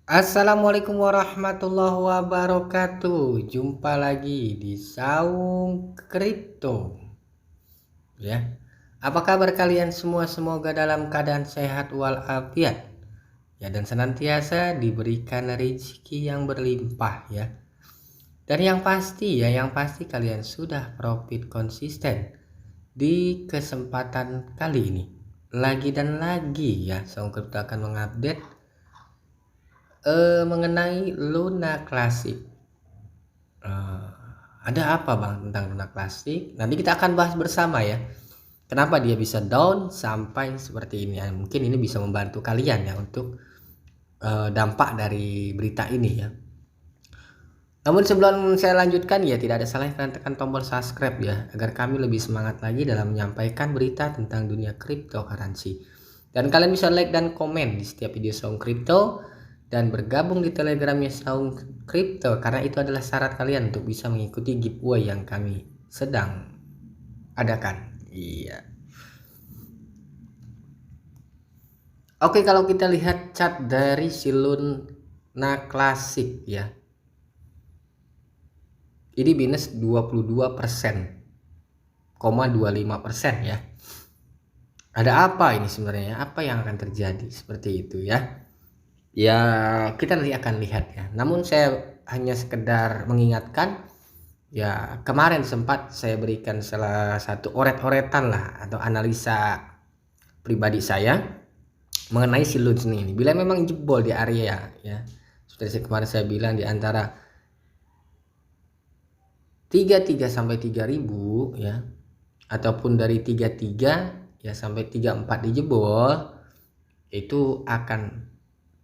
Assalamualaikum warahmatullahi wabarakatuh. Jumpa lagi di Saung Kripto. Ya. Apa kabar kalian semua? Semoga dalam keadaan sehat walafiat. Ya, dan senantiasa diberikan rezeki yang berlimpah ya. Dan yang pasti kalian sudah profit konsisten di kesempatan kali ini. Lagi dan lagi ya, Saung Kripto akan mengupdate mengenai Luna Classic. Eh, ada apa bang tentang Luna Classic? Nanti kita akan bahas bersama ya. Kenapa dia bisa down sampai seperti ini ya? Mungkin ini bisa membantu kalian ya untuk dampak dari berita ini ya. Namun sebelum saya lanjutkan ya, tidak ada salahnya kalian tekan tombol subscribe ya, agar kami lebih semangat lagi dalam menyampaikan berita tentang dunia cryptocurrency. Dan kalian bisa like dan komen di setiap video Saung Crypto dan bergabung di telegramnya Saung Crypto, karena itu adalah syarat kalian untuk bisa mengikuti giveaway yang kami sedang adakan. Iya. Oke, kalau kita lihat chart dari si Luna Classic ya, ini minus 22,25% ya. Ada apa ini sebenarnya? Apa yang akan terjadi seperti itu ya? Ya, kita nanti akan lihat ya. Namun saya hanya sekedar mengingatkan ya, kemarin sempat saya berikan salah satu oret-oretan lah atau analisa pribadi saya mengenai si Lunch ini. Bila memang jebol di area ya, seperti kemarin saya bilang di antara 33 sampai 3000 ya, ataupun dari 33 ya sampai 34 dijebol, itu akan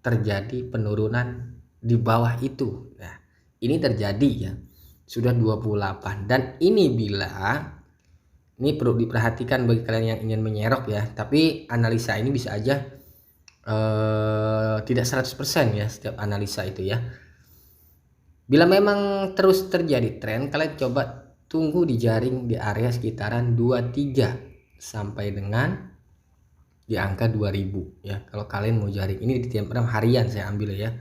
terjadi penurunan di bawah itu. Nah, ini terjadi ya, sudah 28, dan ini perlu diperhatikan bagi kalian yang ingin menyerok ya, tapi analisa ini bisa aja tidak 100% ya setiap analisa itu ya. Bila memang terus terjadi tren, kalian coba tunggu di jaring di area sekitaran 23 sampai dengan di angka 2000 ya. Kalau kalian mau jaring ini di time frame harian saya ambil ya.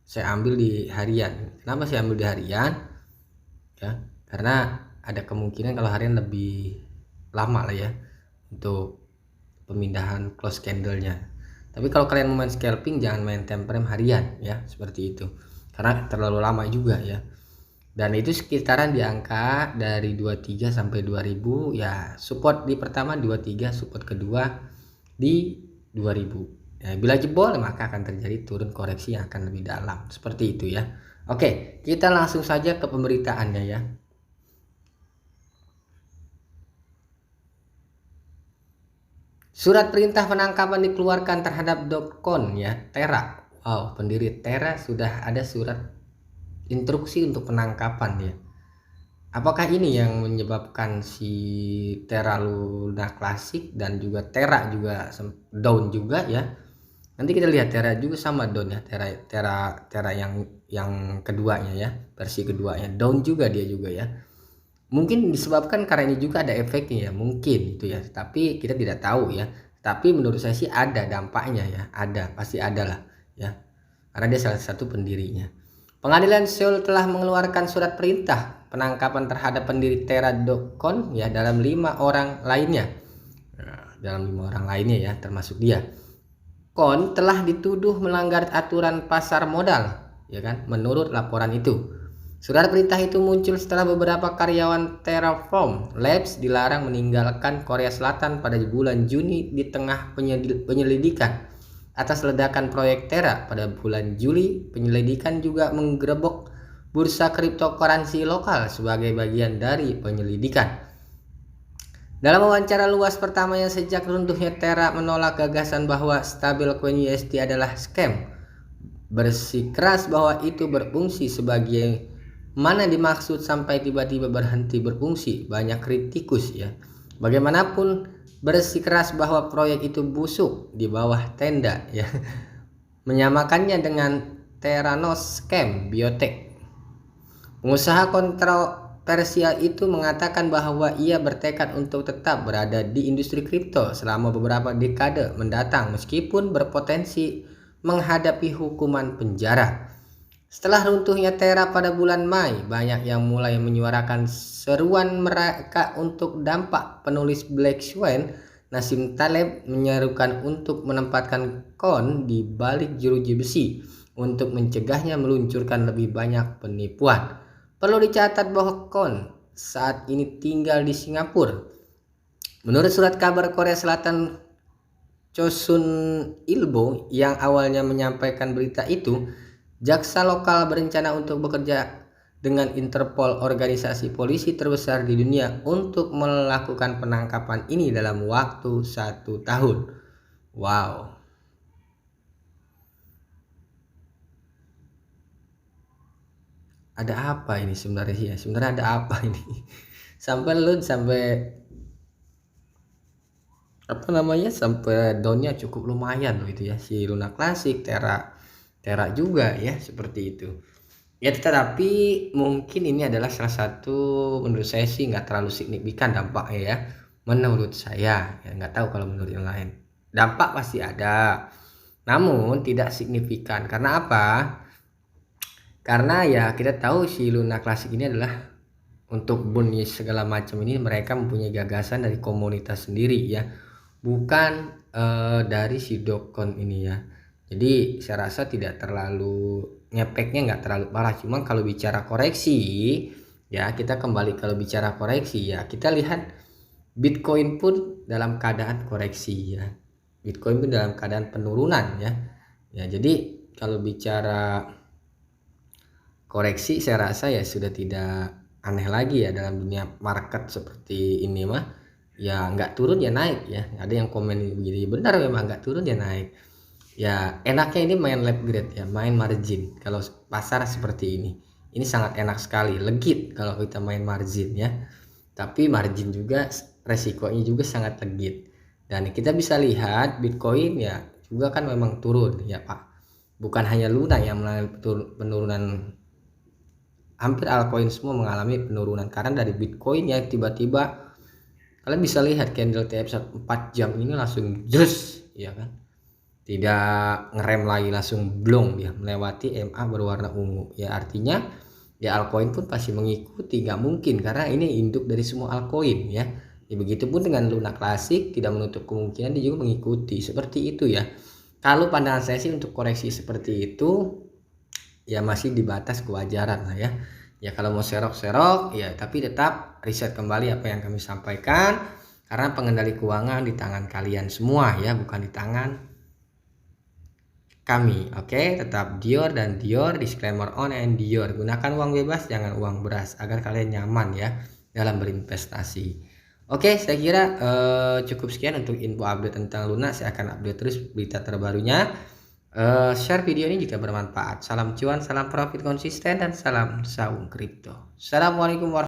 Saya ambil di harian. Kenapa saya ambil di harian? Ya, karena ada kemungkinan kalau harian lebih lama lah ya untuk pemindahan close candle-nya. Tapi kalau kalian mau main scalping, jangan main time frame harian ya, seperti itu. Karena terlalu lama juga ya. Dan itu sekitaran di angka dari 23 sampai 2000 ya. Support di pertama 23, support kedua di 2000. Ya, bila jebol maka akan terjadi turun koreksi yang akan lebih dalam. Seperti itu ya. Oke, kita langsung saja ke pemberitaannya ya. Surat perintah penangkapan dikeluarkan terhadap Dokon ya, Terra. Wow, pendiri Terra sudah ada surat instruksi untuk penangkapan ya. Apakah ini yang menyebabkan si Terra Luna Classic dan juga Terra juga down juga ya? Nanti kita lihat Terra juga sama down ya. Terra yang keduanya ya, versi keduanya down juga dia juga ya. Mungkin disebabkan karena ini juga ada efeknya ya, mungkin itu ya, tapi kita tidak tahu ya. Tapi menurut saya sih ada dampaknya ya, ada, pasti ada lah ya, karena dia salah satu pendirinya. Pengadilan Seoul telah mengeluarkan surat perintah penangkapan terhadap pendiri Terra Dokon ya, dalam 5 orang lainnya. Nah, dalam 5 orang lainnya ya, termasuk dia. Kon telah dituduh melanggar aturan pasar modal ya kan, menurut laporan itu. Surat perintah itu muncul setelah beberapa karyawan Terraform Labs dilarang meninggalkan Korea Selatan pada bulan Juni di tengah penyelidikan atas ledakan proyek Terra. Pada bulan Juli, penyelidikan juga menggerebek bursa kriptokuransi lokal sebagai bagian dari penyelidikan. Dalam wawancara luas pertamanya sejak runtuhnya Terra menolak gagasan bahwa stablecoin USD adalah scam, bersikeras bahwa itu berfungsi sebagai mana dimaksud sampai tiba-tiba berhenti berfungsi. Banyak kritikus ya, bagaimanapun bersikeras bahwa proyek itu busuk di bawah tenda ya, menyamakannya dengan Theranos scam biotech. Pengusaha kontroversial itu mengatakan bahwa ia bertekad untuk tetap berada di industri kripto selama beberapa dekade mendatang meskipun berpotensi menghadapi hukuman penjara. Setelah runtuhnya Terra pada bulan Mei, banyak yang mulai menyuarakan seruan mereka untuk dampak. Penulis Black Swan, Nassim Taleb, menyerukan untuk menempatkan Kon di balik jeruji besi untuk mencegahnya meluncurkan lebih banyak penipuan. Perlu dicatat bahwa Kon saat ini tinggal di Singapura. Menurut surat kabar Korea Selatan Chosun Ilbo yang awalnya menyampaikan berita itu, jaksa lokal berencana untuk bekerja dengan Interpol, organisasi polisi terbesar di dunia, untuk melakukan penangkapan ini dalam waktu 1 tahun. Wow. Ada apa ini sebenarnya ya? Sebenarnya ada apa ini? Sampai apa namanya? Sampai daunnya cukup lumayan loh itu ya, si Luna Classic, Terra juga ya, seperti itu. Ya, tetapi mungkin ini adalah salah satu, menurut saya sih nggak terlalu signifikan dampaknya ya. Menurut saya, ya nggak tahu kalau menurut yang lain. Dampak pasti ada, namun tidak signifikan. Karena apa? Karena ya kita tahu si Luna Classic ini adalah untuk bunyi segala macam ini, mereka mempunyai gagasan dari komunitas sendiri ya, bukan dari si Dokon ini ya. Jadi saya rasa tidak terlalu ngepeknya, nggak terlalu parah. Cuma kalau bicara koreksi ya, kita kembali kalau bicara koreksi ya, kita lihat Bitcoin pun dalam keadaan koreksi ya. Bitcoin pun dalam keadaan penurunan ya. Ya, jadi kalau bicara koreksi saya rasa ya sudah tidak aneh lagi ya dalam dunia market seperti ini mah. Ya nggak turun ya naik ya. Ada yang komen begini, benar memang nggak turun ya naik. Ya enaknya ini main lab grade ya, main margin kalau pasar seperti ini. Ini sangat enak sekali, legit kalau kita main margin ya. Tapi margin juga resikonya juga sangat legit. Dan kita bisa lihat Bitcoin ya juga kan memang turun ya Pak. Bukan hanya Luna yang mengalami penurunan, hampir altcoin semua mengalami penurunan karena dari Bitcoin ya tiba-tiba kalian bisa lihat candle TF 4 jam ini langsung jus ya kan. Tidak ngerem lagi, langsung blong dia melewati MA berwarna ungu ya, artinya ya altcoin pun pasti mengikuti, nggak mungkin karena ini induk dari semua altcoin ya. Ya begitupun dengan Luna Classic, tidak menutup kemungkinan dia juga mengikuti seperti itu ya. Kalau pandangan saya sih untuk koreksi seperti itu ya masih di batas kewajaran lah ya. Ya kalau mau serok-serok ya, tapi tetap riset kembali apa yang kami sampaikan, karena pengendali keuangan di tangan kalian semua ya, bukan di tangan kami. Oke, tetap Dior dan Dior, disclaimer on and Dior. Gunakan uang bebas, jangan uang beras, agar kalian nyaman ya dalam berinvestasi. Oke, saya kira cukup sekian untuk info update tentang Luna. Saya akan update terus berita terbarunya. Share video ini jika bermanfaat. Salam cuan, salam profit konsisten, dan salam saung kripto. Assalamualaikum warahmatullahi wabarakatuh.